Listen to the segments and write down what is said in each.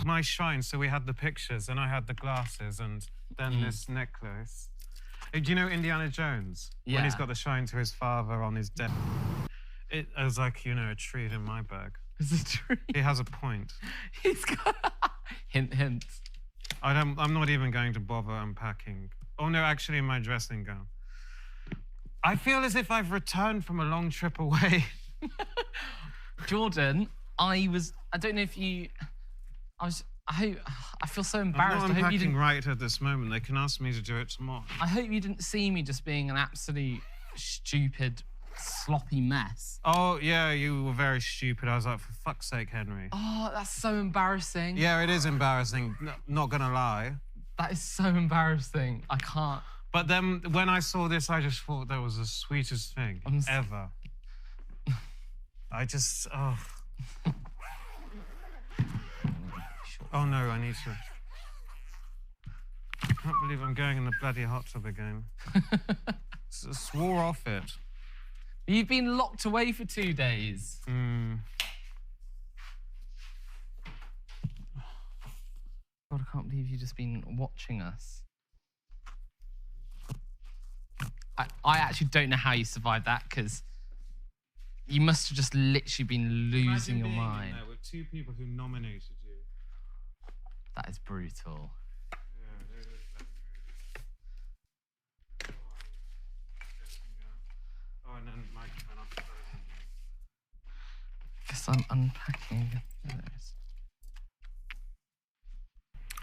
my shrine, so we had the pictures, and I had the glasses, and then this necklace. Do you know Indiana Jones? Yeah. When he's got the shrine to his father on his death. It was like, you know, a treat in my bag. It's a treat. He has a point. He's got... hint, hint. I'm not even going to bother unpacking. Oh, no, actually, in my dressing gown. I feel as if I've returned from a long trip away. Jordan, I don't know if you... I feel so embarrassed. I'm not unpacking I hope you didn't... right at this moment. They can ask me to do it tomorrow. I hope you didn't see me just being an absolute stupid, sloppy mess. Oh, yeah, you were very stupid. I was like, for fuck's sake, Henry. Oh, that's so embarrassing. Yeah, it is embarrassing. Not gonna lie. That is so embarrassing. I can't. But then when I saw this, I just thought that was the sweetest thing ever. I just, oh. Oh no, I need to. I can't believe I'm going in the bloody hot tub again. Swore off it. You've been locked away for 2 days. Mm. God, I can't believe you've just been watching us. I actually don't know how you survived that, because you must have just literally been losing your mind. In there with 2 people who nominated you. That is brutal. Yeah, it is brutal. Oh, and then microphone off. Guess I'm unpacking.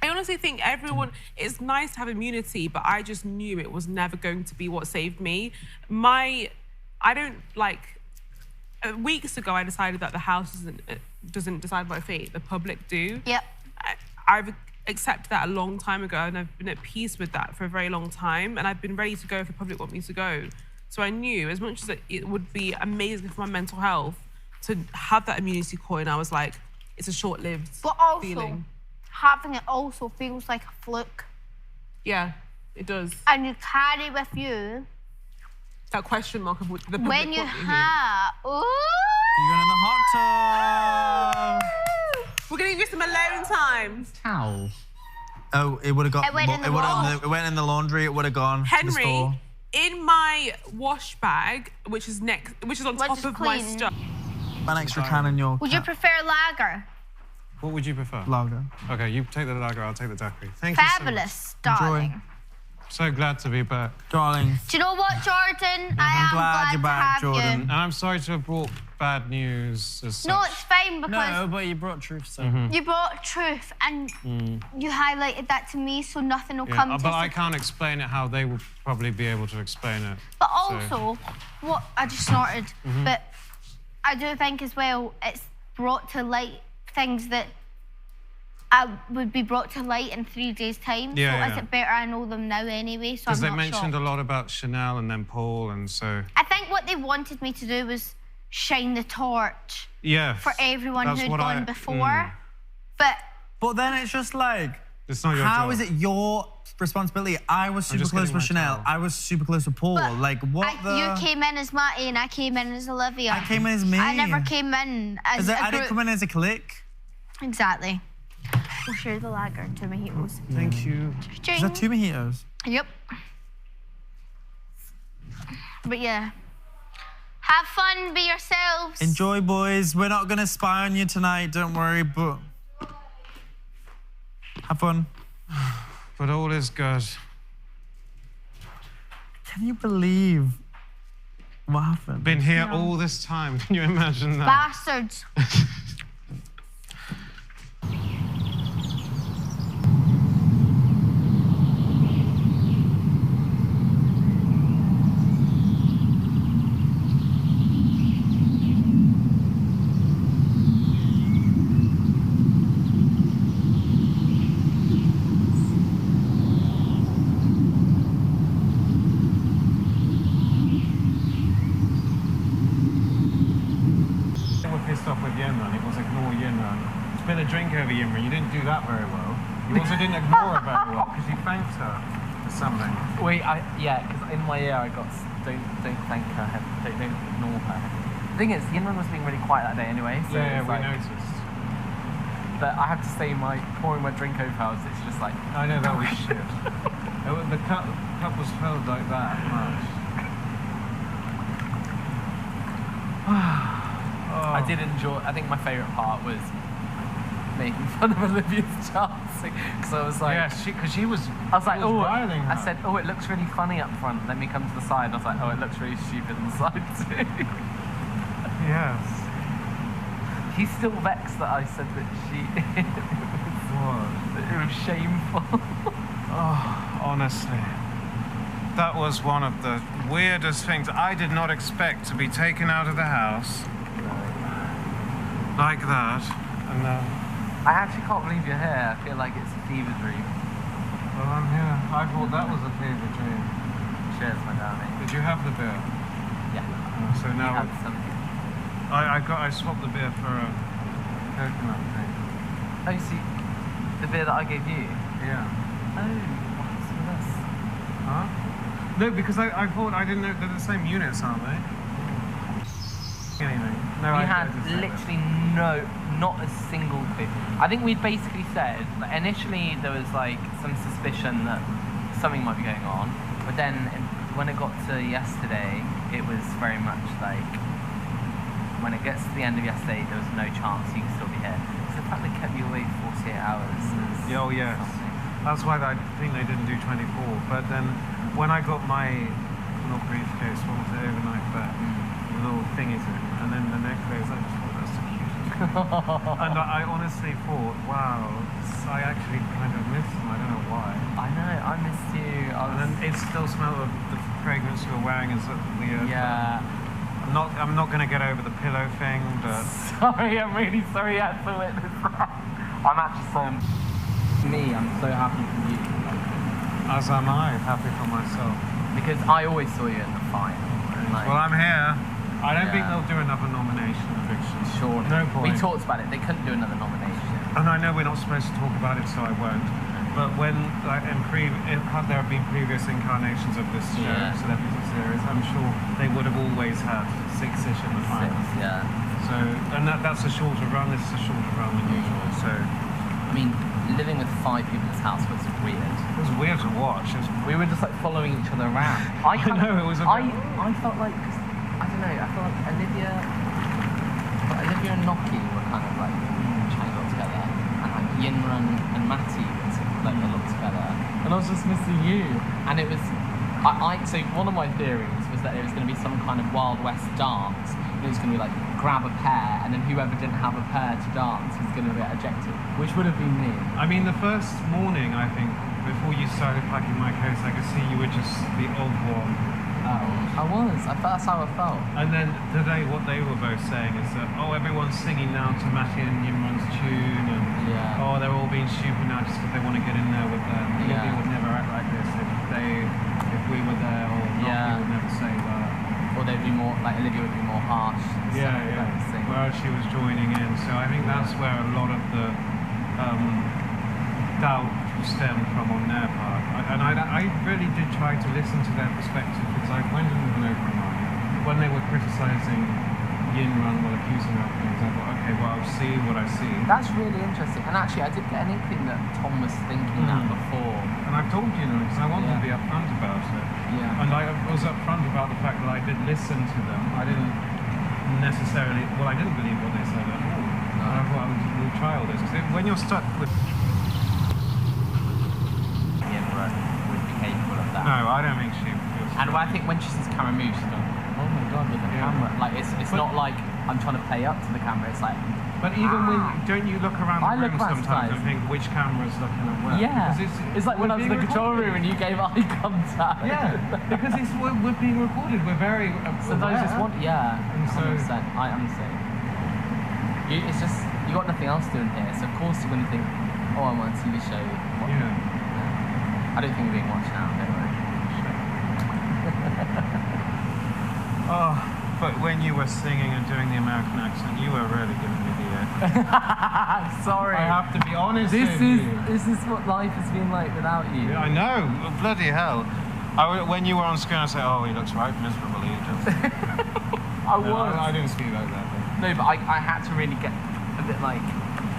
I honestly think everyone, it's nice to have immunity, but I just knew it was never going to be what saved me. Weeks ago, I decided that the house doesn't decide my fate, the public do. Yep. I've accepted that a long time ago, and I've been at peace with that for a very long time, and I've been ready to go if the public want me to go. So I knew, as much as it would be amazing for my mental health to have that immunity coin, I was like, it's a short-lived feeling. Having it also feels like a fluke. Yeah, it does. And you carry with you that question mark of the public when you have. Ooh! You're going in the hot tub. We're gonna give you some alone time. Towel. Oh, it would have got. It went in the laundry. It would have gone. Henry, to the store. in my wash bag, which is on top of my stuff. An extra can in your. Would you prefer lager? What would you prefer? Lager. Okay, you take the lager, I'll take the daiquiri. Thank you so much. Fabulous, darling. Enjoy. So glad to be back. Darling. Do you know what, Jordan? I am glad you're back, to have Jordan. you. And I'm sorry to have brought bad news as such. No, it's fine because No, but you brought truth, so. you brought truth and you highlighted that to me, so nothing will come to but I can't explain it how they will probably be able to explain it. But also, what I just snorted, but I do think as well, it's brought to light things that would be brought to light in 3 days' time. Yeah, so is it better I know them now anyway? So because they I'm not mentioned shocked. a lot about Chanel and then Paul, and so. I think what they wanted me to do was shine the torch for everyone who'd gone before. But then it's just like, it's not your how job. is it your responsibility? I was super close with Chanel. I was super close with Paul. But like, what you came in as Matty and I came in as Olivia. I came in as me. I never came in as a group. I didn't come in as a clique. Exactly. We'll share the lager and 2 mojitos. Thank you. Is that 2 mojitos? Yep. But yeah. Have fun, be yourselves. Enjoy, boys. We're not going to spy on you tonight, don't worry, but have fun. But all is good. Can you believe what happened? Been here all this time. Can you imagine that? Bastards. Off with Yimran, it was ignore Yimran. Spill a drink over Yimran, you didn't do that very well. You also didn't ignore her very well because you thanked her for something. Wait, yeah, because in my ear I got don't thank her, don't ignore her. The thing is, Yimran was being really quiet that day anyway. So yeah, we like, noticed. But I have to say, pouring my drink over her, it's just like... I know, that was shit. The cup was filled like that much. I did enjoy... I think my favourite part was making fun of Olivia's dancing. Because I was like... Yeah, because she was... I was like, oh, riling her. I said, oh, it looks really funny up front. Let me come to the side. I was like, oh, it looks really stupid on the side too. Yes. He's still vexed that I said that she... It was shameful. Oh, honestly. That was one of the weirdest things. I did not expect to be taken out of the house like that. And I actually can't believe you're here. I feel like it's a fever dream. well, I'm here. I thought that was a fever dream. Cheers, my darling. Did you have the beer? Yeah. So You now had something. I swapped the beer for a coconut thing. Oh, you see, the beer that I gave you? Yeah. Oh, what's this? Huh? No, because I thought, I didn't know, they're the same units, aren't they? Anything. No, We I had just said literally not a single clue. I think we'd basically said, like, initially there was like some suspicion that something might be going on, but then when it got to yesterday, it was very much like, when it gets to the end of yesterday, there was no chance you could still be here. So the fact they kept you awake 48 hours is Oh, yes. something. That's why I think they didn't do 24. But then when I got my little briefcase, what was it, overnight bag, the little thingies in, and then the necklace, I just thought that's so cute. And I honestly thought, wow, I actually kind of missed them. I don't know why. I know, I missed you. And then it still smelled of the fragrance you were wearing as weird. Yeah. I'm not going to get over the pillow thing, but... Sorry, I'm really sorry I had to witness that. I'm actually so... I'm so happy for you. As am I, happy for myself. Because I always saw you in the final. And like, Well, I'm here. I don't think Yeah. they'll do another nomination eviction. sure. No point. We talked about it. They couldn't do another nomination. And I know we're not supposed to talk about it, so I won't. But when, like, had there been previous incarnations of this show, Yeah. celebrity series, I'm sure they would have always had 6-ish in the final. Yeah. So, and that's a shorter run. This is a shorter run than usual. So I mean, living with 5 people in this house was weird. it was weird to watch. We were just like following each other around. I know, it was a bit... I felt like, I don't know, I felt like Olivia and Noki were kind of like trying to get together, and like Yinrun and Matty were like a lot together, and I was just missing you. And it was, so one of my theories was that it was going to be some kind of Wild West dance. It was going to be like grab a pair, and then whoever didn't have a pair to dance was going to get ejected, which would have been me. I mean, the first morning, I think, before you started packing my coats, I could see you were just the odd one. I was. I thought that's how I felt. And then today, what they were both saying is that, oh, everyone's singing now to Matty and Yimran's tune, and oh, they're all being stupid now just because they want to get in there with them. Yeah. Olivia would never act like this if we were there, or Noki would never say that. Or they'd be more, like Olivia would be more harsh. Yeah. Whereas she was joining in, so I think that's where a lot of the doubt stemmed from on their part. I really did try to listen to their perspective, because I went in with an open mind. When they were criticising Yinrun while accusing her of things, I thought, okay, well, I'll see what I see. That's really interesting. And actually, I did get an inkling that Tom was thinking that before. And I've told you, because I wanted to be upfront about it. Yeah. And I was upfront about the fact that I did listen to them. I didn't necessarily, I didn't believe what they said at all. And I thought we'll try all this. Because when you're stuck with... Yinrun would be capable of that. No, I don't think she feels... And I think when she sees the camera move, she's going, oh my God, with the camera. Like, it's not like I'm trying to play up to the camera. It's like... But even when, don't you look around the room around sometimes and think which camera's looking at where? Yeah. Because It's like when I was in the control room and you gave eye contact. Yeah, because we're being recorded. We're very Sometimes just want, And so- 100%. I understand. It's just, you got nothing else doing here, so of course you're going to think, oh, I'm on a TV show. I don't think we're being watched now, don't worry. Oh, but when you were singing and doing the American accent, you were really giving me the Sorry. I have to be honest This with you. is what life has been like without you. Yeah, I know. Bloody hell. When you were on screen, I said, oh, he looks right miserable. He just... I was. I didn't speak like that. No, but I had to really get a bit like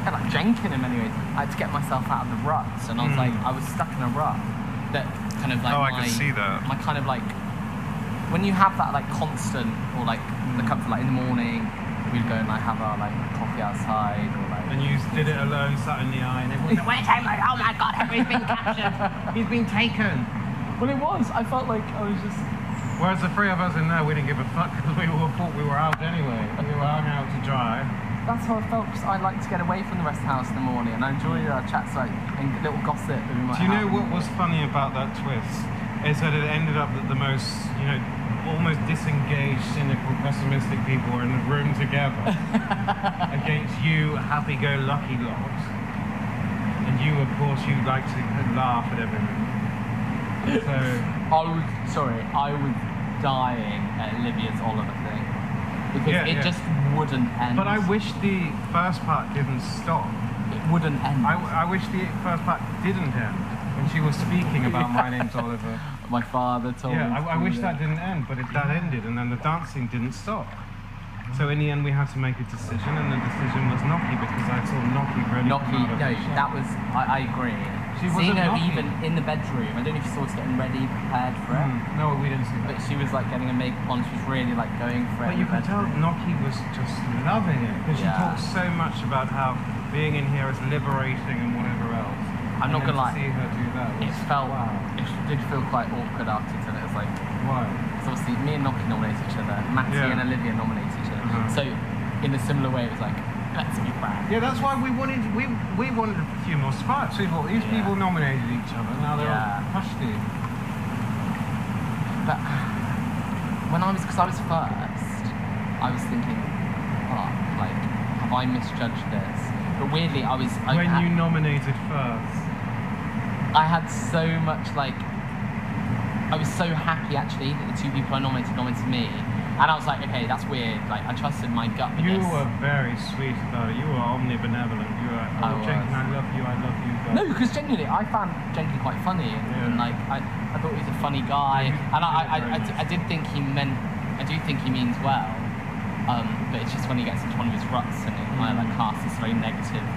bit like Jenkins in many ways. I had to get myself out of the ruts, and I was like, I was stuck in a rut that kind of like I can see that. my kind of like, when you have that like constant, or like the comfort, like in the morning, we'd go and like have our like coffee outside, or like. And you did it alone, sat in the eye, and everyone went, like, oh my God, Henry's been captured. He's been taken. Well, it was. I felt like I was just. Whereas the three of us in there, we didn't give a fuck because we all thought we were out anyway. We were hung out to dry. That's how I felt, because I like to get away from the rest of the house in the morning, and I enjoy our chats like and little gossip that we might Do you know have. what was funny about that twist? Is that it ended up that the most, almost disengaged, cynical, pessimistic people were in the room together against you happy-go-lucky lot. And you, of course, you like to laugh at everything. So I was dying at Olivia's Oliver thing, because it just wouldn't end. But I wish the first part didn't stop. It wouldn't end. I wish the first part didn't end when she was speaking about my name's Oliver. My father told me. Yeah, I wish that didn't end, but that ended, and then the dancing didn't stop. So in the end, we had to make a decision, and the decision was Noki, because I saw Noki really. That was. I agree. Seeing her even in the bedroom, I don't know if you saw us getting ready, prepared for it. No, we didn't see that. But she was like getting a makeup on, she was really like going for it. But you can tell Noki was just loving it, because she talks so much about how being in here is liberating and whatever else. I'm not gonna lie. To see her do that. It did feel quite awkward afterwards, and it was like. Why? Because obviously me and Noki nominated each other, Matty and Olivia nominated each other. So in a similar way, it was like, let's be frank. Yeah, that's why we wanted a few more spots. We thought these people nominated each other, now they're all husky. But because I was first, I was thinking, oh, like, have I misjudged this? But weirdly, when you nominated first, I had so much like, I was so happy actually that the two people I nominated me. And I was like, okay, that's weird. Like, I trusted my gut with You this. were very sweet about it. You were omnibenevolent. You were like, oh, Jenkins, I love you, guys. No, because genuinely, I found Jenkins quite funny. And like, I thought he was a funny guy. And I did think he meant, I do think he means well. But it's just when he gets into one of his ruts and it kind of like casts this very negative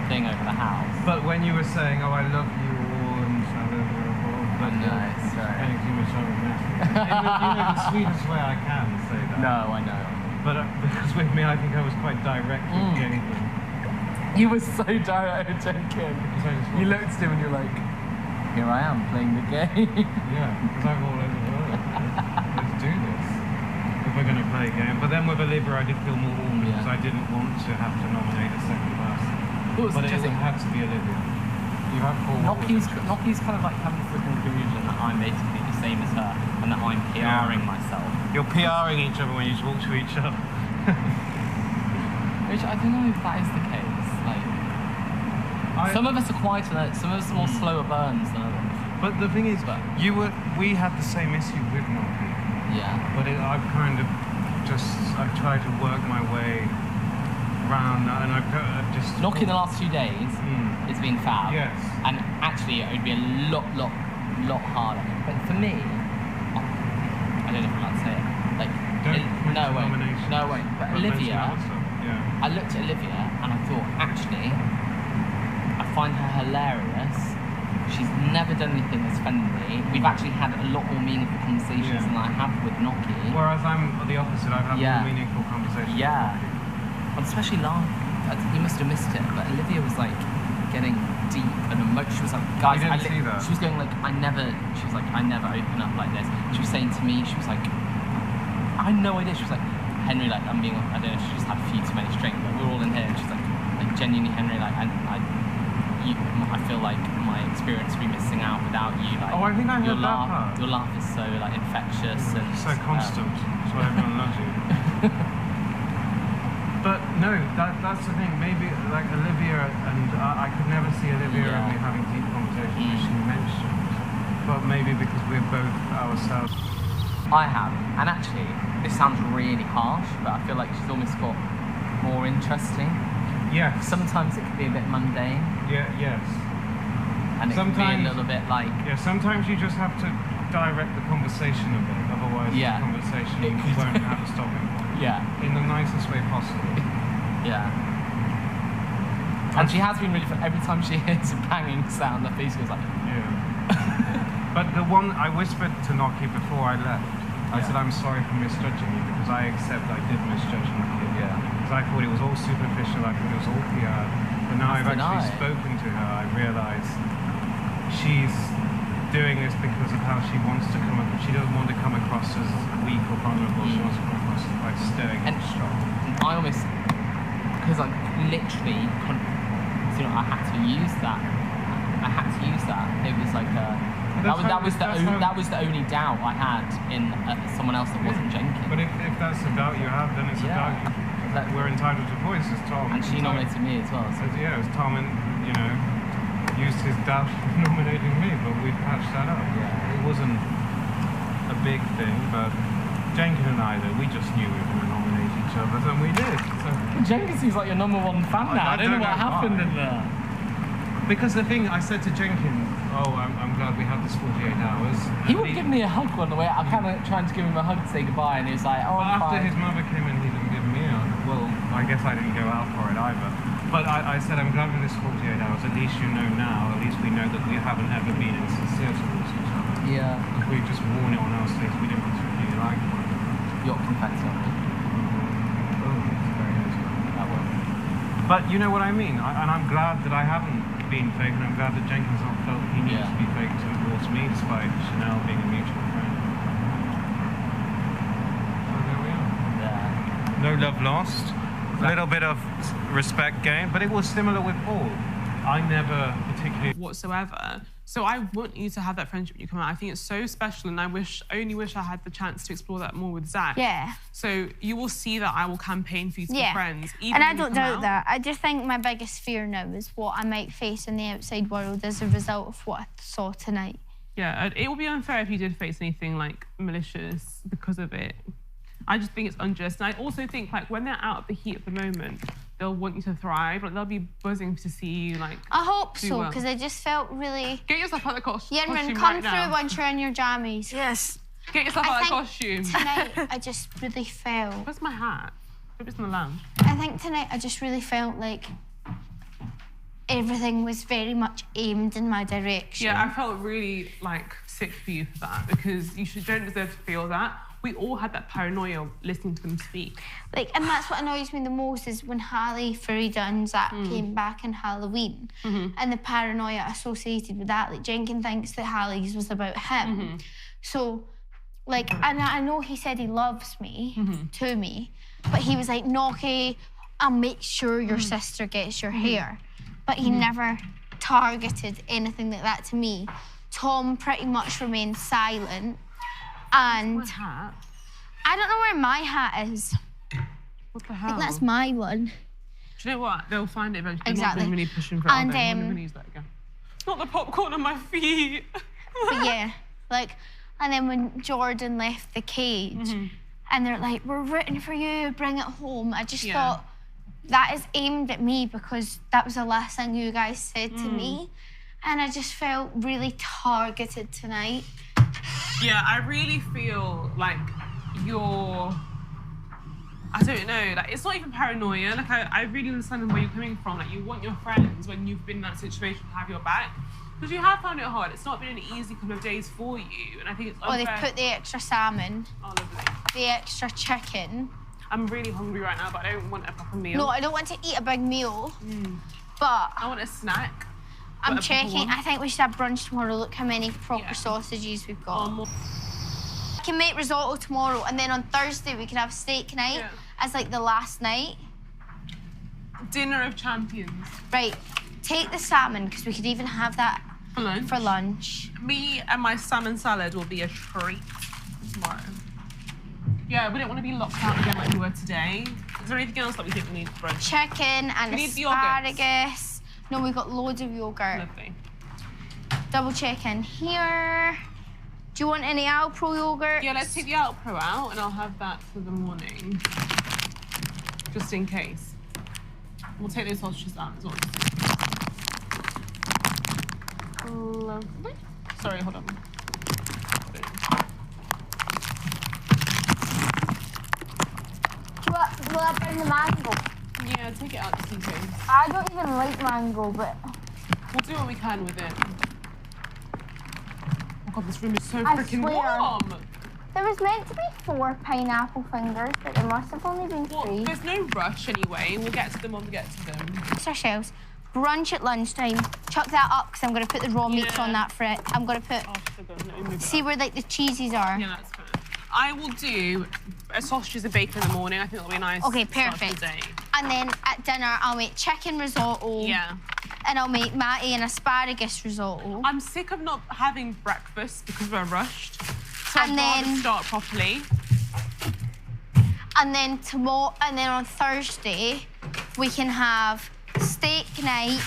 thing over the house. But when you were saying, oh, I love you all, and I love you all, but sorry. Anything which I would the sweetest way I can say that. No, I know. But because with me, I think I was quite direct with Jenkins. You were so direct with Jenkins. You looked at him and you're like, here I am playing the game. Yeah, because I'm all over the world. Let's do this. If we're going to play a game. But then with Olivia, I did feel more awkward because I didn't want to have to nominate a second person. But it had to be Olivia. You have four. Noki's kind of like coming to the conclusion that I'm basically the same as her and that I'm PRing myself. You're PRing each other when you talk to each other. Which I don't know if that is the case. Like, some of us are quieter, some of us are more slower burns than others. But the thing is, we had the same issue with Noki. Yeah. But I've kind of I've tried to work my way around that, and I've just... Noki the last 2 days, it's been fab. Yes. And actually, it would be a lot harder. But for me, I don't know if I'm allowed to say it. Like, no, wait. But Olivia, I looked at Olivia and I thought, actually, I find her hilarious. She's never done anything that's offended me. We've actually had a lot more meaningful conversations than I have with Noki. Whereas I'm the opposite. I've had more meaningful conversations with Noki. And especially you must have missed it, but Olivia was like getting deep and emotional. She was like, guys, see that. She was going like, I never open up like this. She was saying to me, she was like, I had no idea. She was like, Henry, like, I don't know, she just had a few too many drinks, but we're all in here. And she's like genuinely, Henry, like, I feel like my experience will be missing out without you. Like, I think I heard that part. Your laugh is so like infectious and so constant. That's why everyone loves you. But no, that's the thing. Maybe like Olivia and I could never see Olivia and me having deep conversations as she mentioned. But maybe because we're both ourselves. I have, and actually, this sounds really harsh, but I feel like she's almost got more interesting. Yeah. Sometimes it can be a bit mundane. Yeah. Yes. And it can be a little bit like. Yeah. Sometimes you just have to direct the conversation a bit, otherwise the conversation won't have a stopping point. Yeah. In the nicest way possible. Yeah. And she has been really fun. Every time she hears a banging sound, her face goes like... Yeah. But the one I whispered to Noki before I left, I said, I'm sorry for misjudging you, because I accept I did misjudge Noki. Yeah. Because I thought it was all superficial, I thought it was all PR. But now I've actually spoken to her, I realise she's doing this because of how she wants to come across. She doesn't want to come across as weak or vulnerable, she wants to come across as quite stern and strong. I almost, because I literally couldn't, you know, I had to use that. It was like that was the only doubt I had in someone else that wasn't Jenkins. But if that's the doubt you have, then it's a doubt you. We're entitled to voice, as Tom. And she nominated me as well. So. Yeah, as Tom, you know, used his doubt nominating me, but we patched that up. Yeah. It wasn't a big thing, but Jenkins and I, though, we just knew we were going to nominate each other, and we did. So. Jenkins seems like your #1 fan now. I don't know what happened in there. Because the thing, I said to Jenkins, I'm glad we had this 48 hours. He would give me a hug on the way. I kind of trying to give him a hug to say goodbye, and he was like, after his mother came in, he didn't give me a hug. Well, I guess I didn't go out for it either. But I said, I'm glad with this 48 hours. At least you know now. At least we know that we haven't ever been insincere towards each other. Yeah. Because we've just worn it on our sleeves. We didn't particularly like one another. Yacht confetti on me. Oh, it's very nice. That was. But you know what I mean. And I'm glad that I haven't been fake, and I'm glad that Jenkins not felt he needs to be fake towards me, despite Chanel being a mutual friend. So there we are. Yeah. No love lost. A little bit of respect gained, but it was similar with Paul. I never particularly whatsoever. So I want you to have that friendship when you come out. I think it's so special, and I only wish I had the chance to explore that more with Zach. Yeah. So you will see that I will campaign for you to be friends. Even and I don't doubt that. I just think my biggest fear now is what I might face in the outside world as a result of what I saw tonight. Yeah, it would be unfair if you did face anything like malicious because of it. I just think it's unjust. And I also think like when they're out of the heat at the moment, they'll want you to thrive. Like they'll be buzzing to see you like. I hope so, because I just felt really. Get yourself out of the costume. Yinrun, come through once you're in your jammies. Yes. Get yourself out of the costume. Tonight, I just really felt. Where's my hat? Maybe it's in the lounge. I think tonight I just really felt like everything was very much aimed in my direction. Yeah, I felt really like sick for you for that, because don't deserve to feel that. We all had that paranoia listening to them speak. Like, and that's what annoys me the most is when Hallie, Farida and Zach came back in Halloween and the paranoia associated with that. Like, Jenkins thinks that Hallie's was about him. So, like, and I know he said he loves me, to me, but he was like, Noki, I'll make sure your sister gets your hair. But he never targeted anything like that to me. Tom pretty much remained silent. And my hat? I don't know where my hat is. What the hell? I think that's my one. Do you know what? They'll find it eventually. Exactly. They're not really pushing for it. And I'm going to use that again. Not the popcorn on my feet. But yeah, like, and then when Jordan left the cage, and they're like, "We're rooting for you. Bring it home." I just thought that is aimed at me because that was the last thing you guys said to me, and I just felt really targeted tonight. Yeah, I really feel like you're, I don't know, like it's not even paranoia. Like I really understand where you're coming from. Like you want your friends when you've been in that situation to have your back. Because you have found it hard. It's not been an easy couple of days for you. And I think it's unfair. Oh, they've put the extra salmon. Oh, lovely. The extra chicken. I'm really hungry right now, but I don't want a proper meal. No, I don't want to eat a big meal. But I want a snack. I'm checking. I think we should have brunch tomorrow. Look how many proper sausages we've got. I can make risotto tomorrow, and then on Thursday we can have steak night as like the last night. Dinner of champions. Right. Take the salmon, because we could even have that for lunch. Me and my salmon salad will be a treat tomorrow. Yeah, we don't want to be locked out again like we were today. Is there anything else that we think we need for brunch? Chicken and asparagus. No, we've got loads of yogurt. Lovely. Double checking here. Do you want any Alpro yogurt? Yeah, let's take the Alpro out and I'll have that for the morning. Just in case. We'll take those sausages out as well. Lovely. Sorry, hold on. Will I bring the mango? Yeah, take it out just in case. I don't even like mango, but We'll do what we can with it. Oh god, this room is so I freaking swear. warm. there was meant to be 4 pineapple fingers, but there must have only been 3. Well, there's no rush anyway. We'll get to them when we get to them. It's ourselves. Brunch at lunchtime. Chuck that up because I'm going to put the raw meats on that for it. I'm going to put... Oh, sugar. Let me move it See up. where like the cheeses are. Yeah, that's fine. I will do sausages and bacon in the morning. I think that'll be a nice Okay, start to the perfect. day. And then at dinner, I'll make chicken risotto. Yeah. And I'll make Matty an asparagus risotto. I'm sick of not having breakfast because we're rushed. So And I'd rather then- start properly. And then tomorrow, and then on Thursday, we can have steak night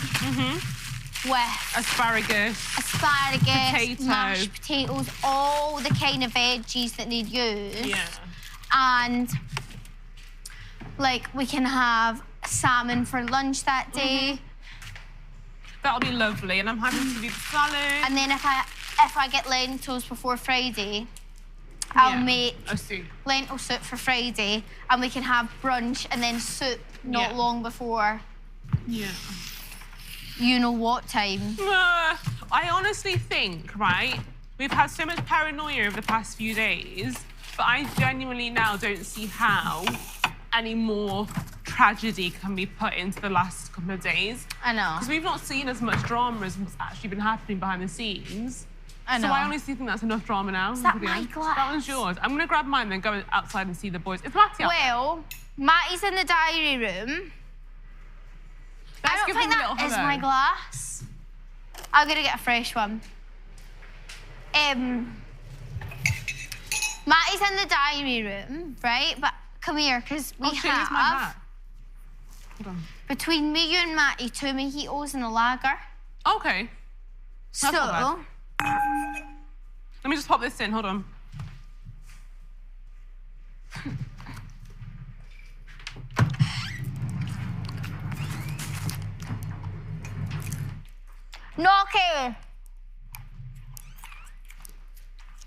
with Asparagus. asparagus, Potato. mashed potatoes, all the kind of veggies that they'd use. Yeah. And like we can have salmon for lunch that day. That'll be lovely. And I'm happy to do the salad. And then if I get lentils before Friday, I'll make a soup. lentil soup for Friday, and we can have brunch and then soup not Yeah. long before Yeah. you know what time. I honestly think, right, we've had so much paranoia over the past few days, but I genuinely now don't see how any more tragedy can be put into the last couple of days. I know. Because we've not seen as much drama as what's actually been happening behind the scenes. I know. So I honestly think that's enough drama now. Is that to be my honest. glass? That one's yours. I'm going to grab mine, then go outside and see the boys. It's Matty out there. Well, Matty's in the diary room. I Let's don't give think them a that little is hello. my glass. I'm gonna get a fresh one. Matty's in the diary room, right? But come here, because we Oh, shit, here's my have hat. Hold on. between me, you, and Matty 2 mojitos and a lager. Okay. So, not Let me just pop this in. Hold on. no, okay.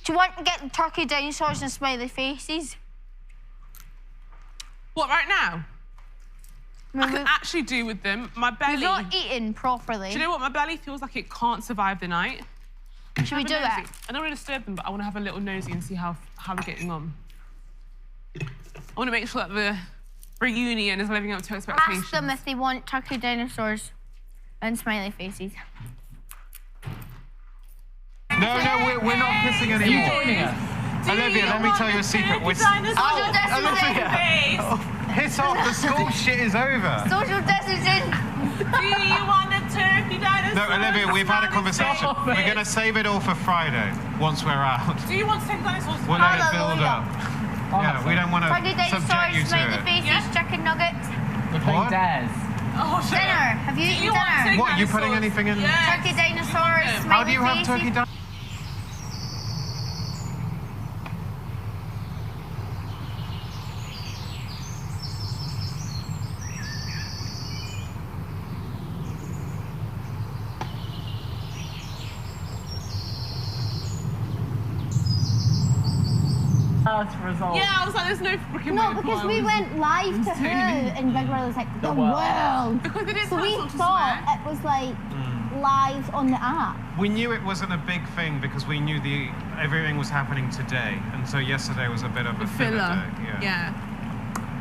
Do you want to get the turkey dinosaurs and smiley faces? What, right now? I We've can actually do with them. My belly. not eaten properly. Do you know what? My belly feels like it can't survive the night. Should we do Have a it? nosy. I don't want to disturb them, but I want to have a little nosy and see how we're getting on. I want to make sure that the reunion is living up to expectations. Ask them if they want turkey dinosaurs and smiley faces. No, we're not kissing Are you anymore. joining us? Olivia, let me tell you a secret. We're Social Olivia. distancing. Piss off, the school shit is over. Social distancing. Do you want a turkey dinosaur? No, Olivia, we've had a conversation. We're going to save it all for Friday, once we're out. Do you want turkey dinosaurs? We'll let it build up. Hallelujah. Yeah, we don't want to Turkey subject you dinosaurs, to smiley it. faces, Yeah. chicken nuggets. We're playing What? Dares. Oh, shit. Dinner. Have you Do eaten you want dinner? turkey What, you putting dinosaurs? anything in? Yes. Turkey dinosaurs, them. smiley How do you have faces. turkey dinosaurs? First result. Yeah, I was like, there's no freaking No, way because Paul we was- went live to Who, and Big Brother was like, the world. Because they didn't So tell us we not to thought swear. it was like live on the app. We knew it wasn't a big thing because we knew everything was happening today, and so yesterday was a bit of a filler day.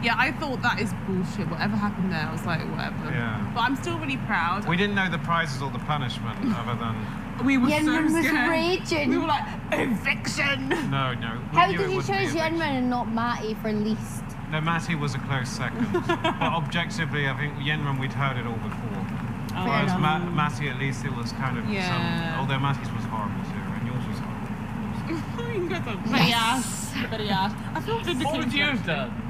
Yeah, I thought that is bullshit. Whatever happened there, I was like, whatever. Yeah. But I'm still really proud. We didn't know the prizes or the punishment other than We were Yenman so was scared. raging. We were like, eviction. no. We How knew did it you wouldn't be choose a big- Yenman and not Matty for least? No, Matty was a close second. But objectively, I think Yenman, we'd heard it all before. Whereas enough. Matty, at least it was kind of Yeah. some... Although Matty's was horrible too, and yours was horrible. Very ass. Very ass. I feel vindicated. What would you have done?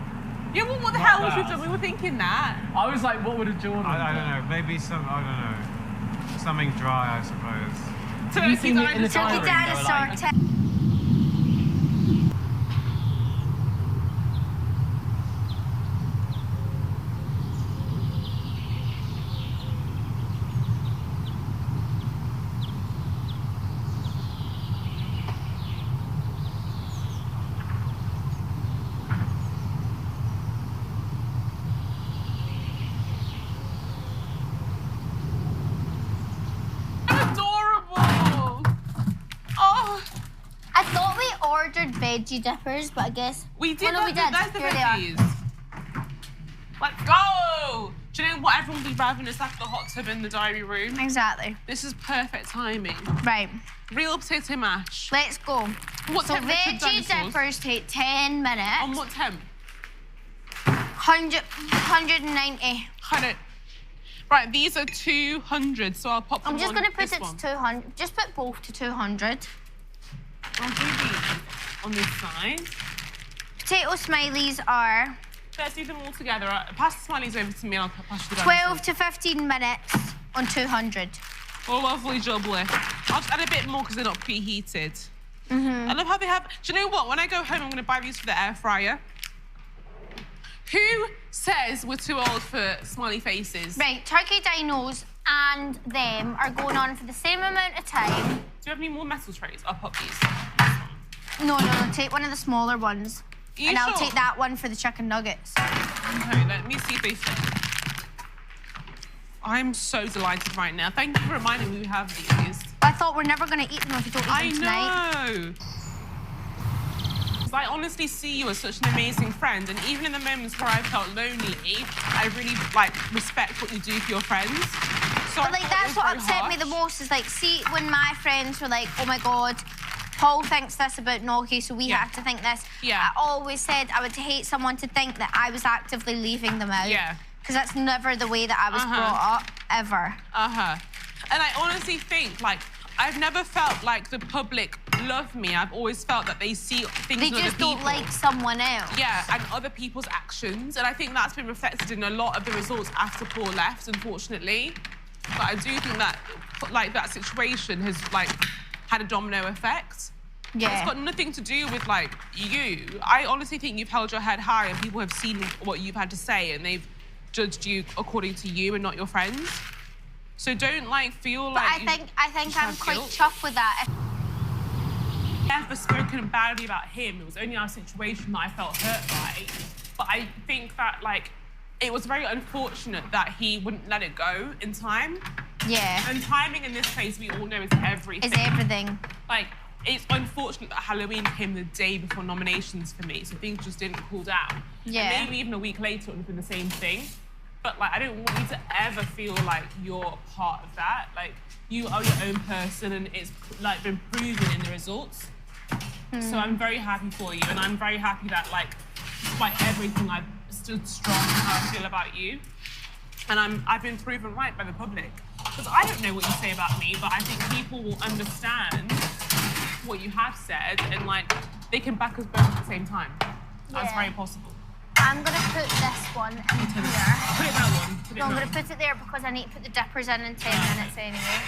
Yeah, well, what the Not hell was we that. done? We were thinking that. I was like, what would a Jordan I do? don't know, maybe something dry, I suppose. Have you seen it in the Turkey Turkey diary? They were dinosaur. like, I thought we ordered veggie dippers, but I guess... We did. Oh, no, we did. That's the Here they are. veggies. Let's go! Do you know what? Everyone will be ravenous after the hot tub in the diary room. Exactly. This is perfect timing. Right. Real potato mash. Let's go. What So temperature veggie dinosaurs? dippers take 10 minutes. On what temp? 190. Right, these are 200, so I'll pop them I'm just on going to put this it one. to 200. Just put both to 200. I'll do these on this side. Potato smileys are Let's do them all together. Pass the smileys over to me and I'll pass you the 12 to 15 minutes on 200. Oh, lovely jubbly. I'll just add a bit more because they're not preheated. Mm-hmm. I love how they have... Do you know what? When I go home, I'm going to buy these for the air fryer. Who says we're too old for smiley faces? Right, turkey dinos and them are going on for the same amount of time. Do you have any more metal trays? I'll pop these. No, take one of the smaller ones. You and I'll sure? take that one for the chicken nuggets. Okay, let me see if they fit. I'm so delighted right now. Thank you for reminding me we have these. I thought we're never going to eat them if we don't eat them tonight. I know. I honestly see you as such an amazing friend, and even in the moments where I felt lonely, I really respect what you do for your friends. So But that's what upset me the most is see when my friends were like, oh my God, Paul thinks this about Gnocchi, so we have to think this. Yeah. I always said I would hate someone to think that I was actively leaving them out. Yeah. Because that's never the way that I was brought up, ever. And I honestly think, I've never felt like the public love me. I've always felt that they see things They in other just don't people. like someone else. Yeah, and other people's actions. And I think that's been reflected in a lot of the results after Paul left, unfortunately. But I do think that, that situation has, had a domino effect. Yeah. It's got nothing to do with, you. I honestly think you've held your head high and people have seen what you've had to say and they've judged you according to you and not your friends. So don't, feel But like I think I'm quite chuffed with that. I've never spoken badly about him. It was only our situation that I felt hurt by. But I think that, it was very unfortunate that he wouldn't let it go in time. Yeah. And timing in this case, we all know, is everything. Is everything. It's unfortunate that Halloween came the day before nominations for me, so things just didn't cool down. Yeah. And maybe even a week later, it would have been the same thing. But, I don't want you to ever feel like you're part of that. You are your own person, and it's, been proven in the results. So I'm very happy for you, and I'm very happy that, despite everything, I've stood strong in how I feel about you. And I've been proven right by the public. Because I don't know what you say about me, but I think people will understand what you have said, and, they can back us both at the same time. That's very possible. I'm going to put this one in here. Put it that one. No, I'm going to put it there because I need to put the dippers in 10 minutes anyway.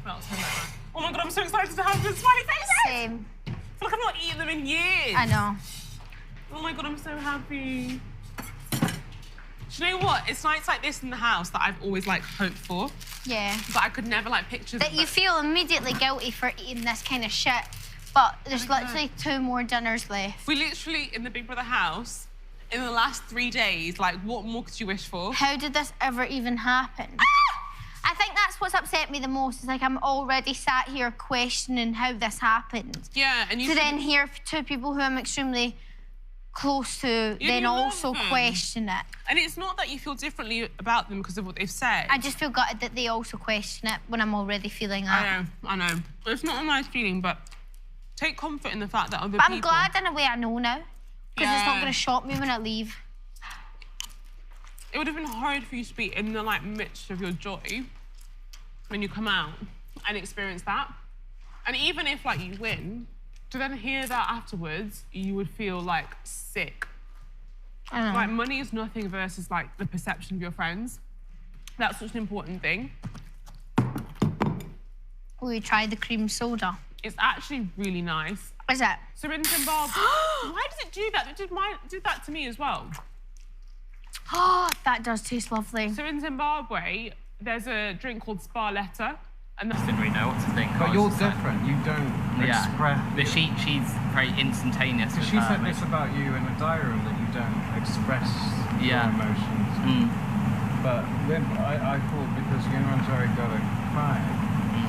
Well, turn that around. Oh my God, I'm so excited to have this smiley faces! Same. I feel like I've not eaten them in years. I know. Oh my God, I'm so happy. Do you know what? It's nights like this in the house that I've always, hoped for. Yeah. But I could never, picture That you feel immediately guilty for eating this kind of shit, but there's literally 2 more dinners left. We literally, in the Big Brother house, in the last 3 days, what more could you wish for? How did this ever even happen? I think that's what's upset me the most, is I'm already sat here questioning how this happened. Yeah, and you... To then hear 2 people who I'm extremely close to then also question it. And it's not that you feel differently about them because of what they've said. I just feel gutted that they also question it when I'm already feeling that. I know. It's not a nice feeling, but take comfort in the fact that other but people... I'm glad in a way I know now, because it's not going to shock me when I leave. It would have been hard for you to be in the midst of your joy when you come out and experience that. And even if you win, to then hear that afterwards, you would feel sick. I know. Money is nothing versus the perception of your friends. That's such an important thing. We tried the cream soda. It's actually really nice. Is it? So in Zimbabwe, why does it do that? It did that to me as well. Oh, that does taste lovely. So in Zimbabwe, there's a drink called Sparletta, and that's... Didn't really know what to think. But you're different. You don't express... But she's very instantaneous with She her, said this about you in a diary room, that you don't express your emotions. But then I thought because Yunran's very good at crying,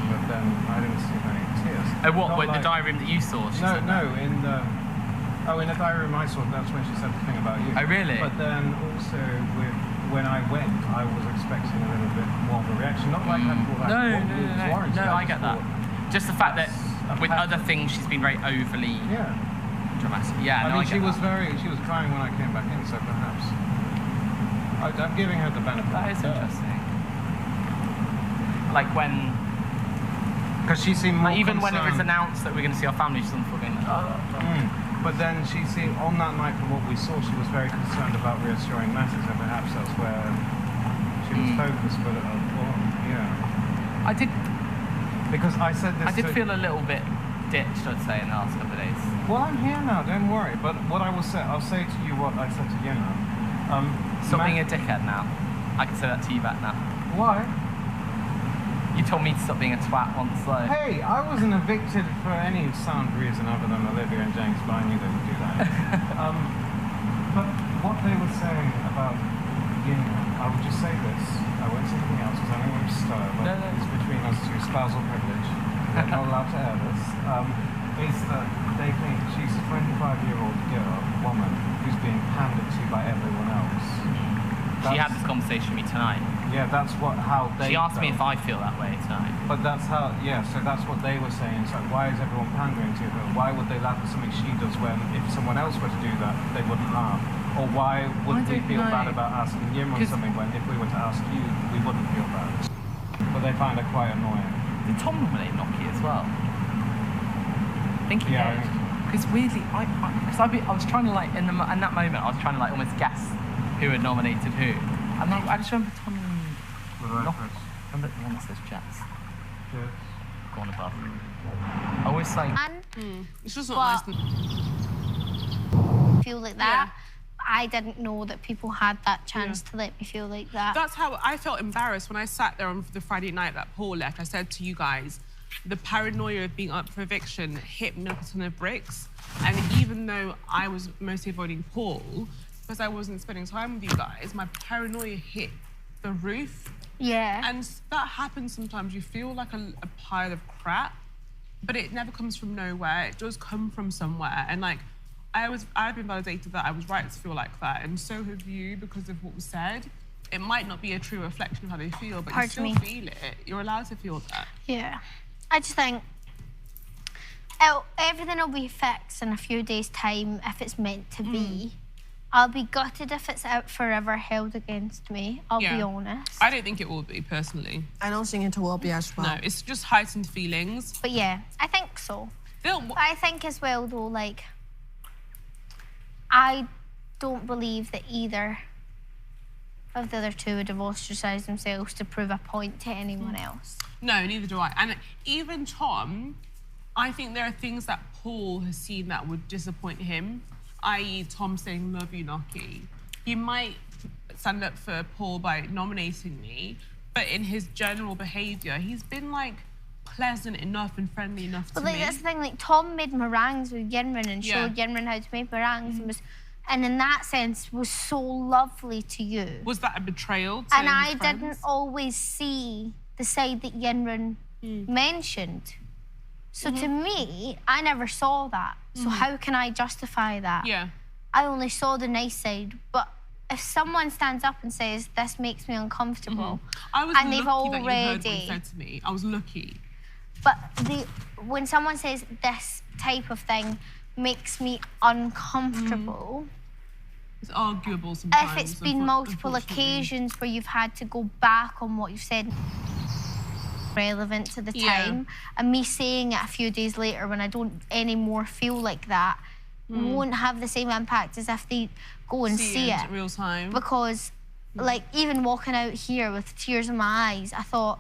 but then I didn't see many tears. Oh, what? Not With the like- diary room that you saw? She said No, that. in the... Oh, in the diary room I saw, that's when she said the thing about you. Oh, really? But then also, when I went, I was expecting a little bit more of a reaction. Not like I thought that what was warranted. No, I just get that. thought Just the fact that that's a with pattern. other things, she's been very overly Yeah. dramatic. Yeah, I no, mean, I she get was that. she was crying when I came back in, so perhaps... I'm giving her the benefit. That is of the doubt. interesting. Like when... Because she seemed more Like even when it was concerned. announced that we're going to see our family, she's on the floor going, But then she seemed, on that night from what we saw, she was very concerned about reassuring masses, and perhaps that's where she was focused, but yeah. I did Because I said this I did to... feel a little bit ditched, I'd say, in the last couple of days. Well, I'm here now, don't worry. But what I will say, I'll say to you what I said to Yena. Stop being a dickhead now. I can say that to you back now. Why? You told me to stop being a twat once, though. Hey, I wasn't evicted for any sound reason other than Olivia and James, but I knew they would do that. But what they were saying about Yena, I would just say this. I won't say anything else because I don't want to stir, but No. it's between us two, spousal privilege. They're not allowed to air this. Is that they think she's a 25-year-old woman who's being pandered to by everyone else. She had this conversation with me tonight. Yeah, that's how they She asked me if felt. I feel that way tonight. But that's how, yeah, so that's what they were saying. It's like, why is everyone pandering to her? Why would they laugh at something she does when if someone else were to do that, they wouldn't laugh? Or why would I we don't feel know. bad about asking Yimron 'Cause- something when if we were to ask you, we wouldn't feel bad? But they find it quite annoying. Did Tom nominate Noki as well? I think he Yeah, I did. think so. Because weirdly, I was trying to like, in that moment, I was trying to like almost guess who had nominated who. And I just remember Tom and Noki. Remember the one that says Jets? Go on above. I always say... It's just not But- nice. Feel like that. I didn't know that people had that chance to let me feel like that. That's how I felt embarrassed when I sat there on the Friday night that Paul left. I said to you guys, the paranoia of being up for eviction hit me like a ton of bricks. And even though I was mostly avoiding Paul, because I wasn't spending time with you guys, my paranoia hit the roof. Yeah. And that happens sometimes. You feel like a pile of crap, but it never comes from nowhere. It does come from somewhere. And like, I've been validated that I was right to feel like that, and so have you because of what was said. It might not be a true reflection of how they feel, but you still feel it. You're allowed to feel that. Yeah. I just think everything will be fixed in a few days' time if it's meant to be. I'll be gutted if it's out forever held against me, I'll be honest. I don't think it will be, personally. I don't think it will be as well. No, it's just heightened feelings. But yeah, I think so. I think as well, though, like, I don't believe that either of the other two would have ostracised themselves to prove a point to anyone else. No, neither do I. And even Tom, I think there are things that Paul has seen that would disappoint him, i.e. Tom saying, love you, Noki. He might stand up for Paul by nominating me, but in his general behaviour, he's been, like, pleasant enough and friendly enough to But, like, me. that's the thing, like, Tom made meringues with Yinrin and showed Yinrin how to make meringues and in that sense was so lovely to you. Was that a betrayal to And his I friends? didn't always see the side that Yinrin mentioned. So to me, I never saw that. So how can I justify that? Yeah. I only saw the nice side. But if someone stands up and says, this makes me uncomfortable, I was and lucky they've that you heard what he already... said to me. I was lucky. But when someone says this type of thing makes me uncomfortable... It's arguable sometimes. If it's been multiple unfortunately. occasions where you've had to go back on what you've said relevant to the time, and me saying it a few days later when I don't anymore feel like that won't have the same impact as if they go and see it in real time. because like even walking out here with tears in my eyes, I thought,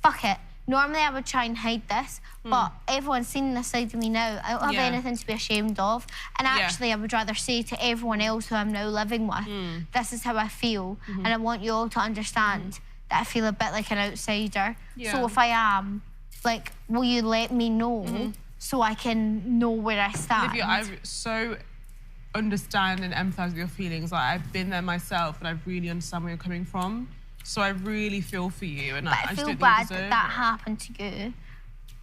fuck it. Normally I would try and hide this, but everyone's seen this side of me now. I don't have anything to be ashamed of. And actually I would rather say to everyone else who I'm now living with, this is how I feel, and I want you all to understand that I feel a bit like an outsider. So if I am, like, will you let me know so I can know where I stand? Olivia, I so understand and empathise with your feelings. Like, I've been there myself, and I really understand where you're coming from. So I really feel for you, and But I I just feel don't bad think you that deserve that it. happened to you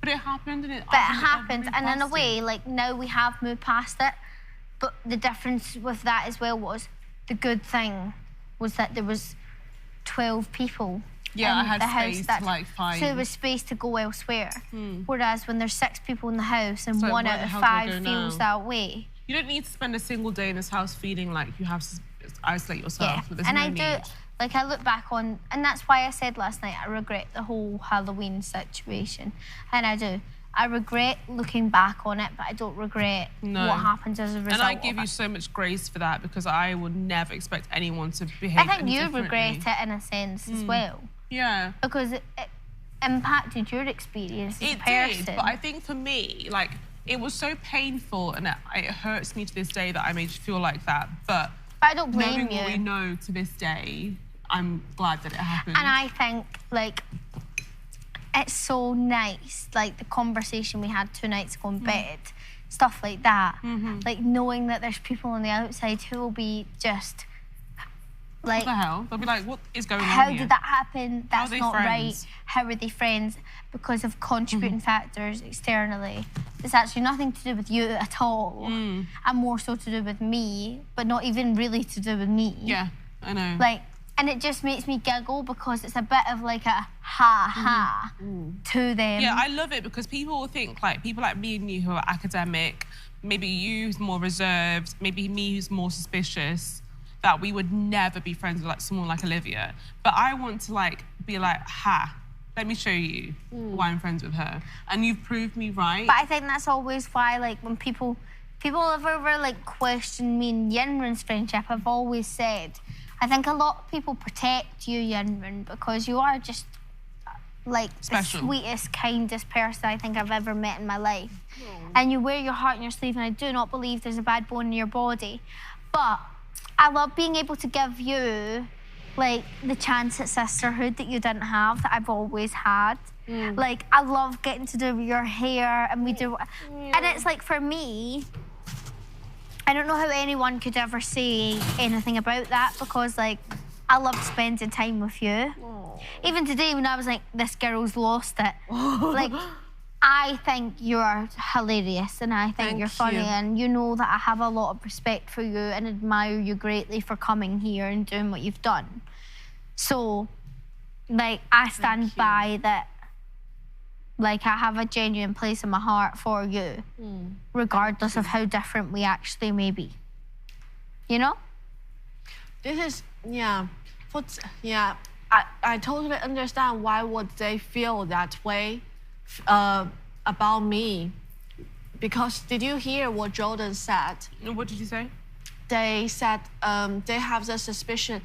But it happened, and it happened, and in a way, like, now we have moved past it. But the difference with that as well was the good thing was that there was 12 people in I had the space house. to, like, find. So there was space to go elsewhere. Whereas when there's 6 people in the house and So 1 where out the of hell do I 5 go feels now? that way. You don't need to spend a single day in this house feeling like you have to isolate yourself. Yeah, But there's and no I need. do, like, I look back on, and that's why I said last night I regret the whole Halloween situation. And I do. I regret looking back on it, but I don't regret what happened as a result. And I give you so much grace for that because I would never expect anyone to behave I think any you differently. regret it in a sense as well. Yeah. Because it impacted your experience as a person. It did, but I think for me, like, it was so painful and it hurts me to this day that I made you feel like that. But I don't blame knowing you. what we know to this day, I'm glad that it happened. And I think, like, it's so nice, like, the conversation we had 2 nights ago in bed, stuff like that. Like, knowing that there's people on the outside who will be just, like... What the hell? They'll be like, what is going on How here? did that happen? That's they not friends? right. How are they friends? Because of contributing factors externally. It's actually nothing to do with you at all. And more so to do with me, but not even really to do with me. Yeah, I know. Like, and it just makes me giggle because it's a bit of like a ha-ha to them. Yeah, I love it because people will think, like, people like me and you who are academic, maybe you who's more reserved, maybe me who's more suspicious, that we would never be friends with, like, someone like Olivia. But I want to, like, be like, ha, let me show you why I'm friends with her. And you've proved me right. But I think that's always why, like, when people have ever, like, questioned me and Yinrun's friendship, I've always said, I think a lot of people protect you, Yinrun, because you are just, like, special. The sweetest, kindest person I think I've ever met in my life. And you wear your heart on your sleeve, and I do not believe there's a bad bone in your body. But I love being able to give you, like, the chance at sisterhood that you didn't have, that I've always had. Like, I love getting to do your hair, and we do... And it's like, for me, I don't know how anyone could ever say anything about that because, like, I loved spending time with you. Even today when I was like, this girl's lost it. Like, I think you're hilarious and I think you're funny and you know that I have a lot of respect for you and admire you greatly for coming here and doing what you've done. So, like, I stand by that. Like, I have a genuine place in my heart for you, regardless of how different we actually may be. You know? This is, I totally understand why would they feel that way about me. Because did you hear what Jordan said? What did you say? They said they have suspicion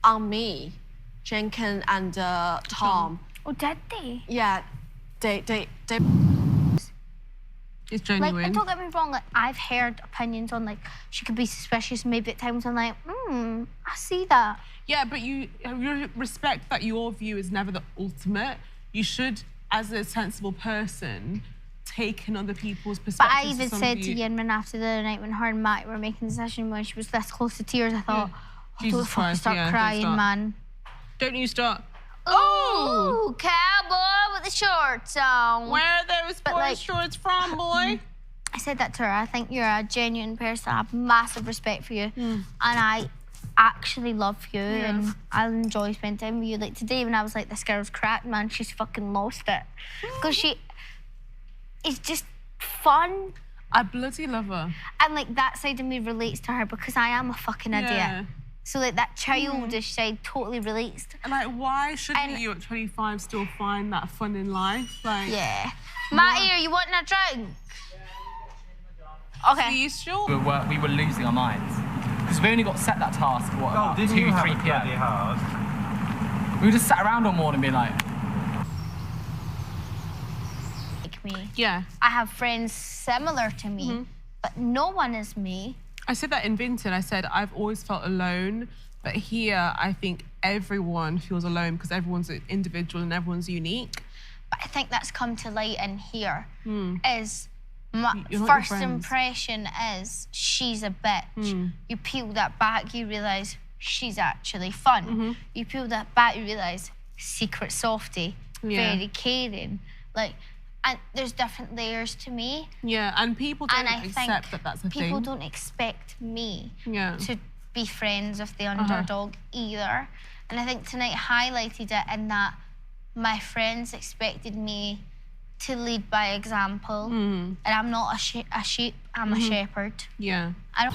on me, Jenkins and Tom. Oh, did they? Yeah, they. It's genuine. Like, and don't get me wrong, like, I've heard opinions on, like, she could be suspicious, maybe at times I'm like, I see that. Yeah, but you respect that your view is never the ultimate. You should, as a sensible person, take in other people's perspectives. But I even said to Yinrun after the other night when her and Matt were making the session when she was this close to tears, I thought, don't fucking start crying, man. Don't you start. Ooh, cowboy with the shorts on. Where are those boy like, shorts from, boy? I said that to her. I think you're a genuine person. I have massive respect for you. And I actually love you and I'll enjoy spending time with you. Like today when I was like, this girl's cracked, man, she's fucking lost it. Because it's just fun. I bloody love her. And like that side of me relates to her because I am a fucking idiot. So like that childish side totally relates. And like, why shouldn't you at 25 still find that fun in life? Like, Matty, are you wanting a drink? Okay. Are you sure? We were losing our minds. Because we only got set that task, what, about 2, 3 p.m. hard. We just sat around all morning being like... Like me. Yeah. I have friends similar to me, but no one is me. I said that in Vinton. I said, I've always felt alone, but here I think everyone feels alone because everyone's an individual and everyone's unique. But I think that's come to light in here, is my You're not first your friends. impression is she's a bitch. You peel that back, you realise she's actually fun. You peel that back, you realise secret softie. very caring. Like, and there's different layers to me. Yeah, and people don't And I accept think that that's a people thing. don't expect me Yeah. to be friends with the underdog either. And I think tonight highlighted it in that my friends expected me to lead by example. And I'm not a sheep, I'm a shepherd. Yeah. I don't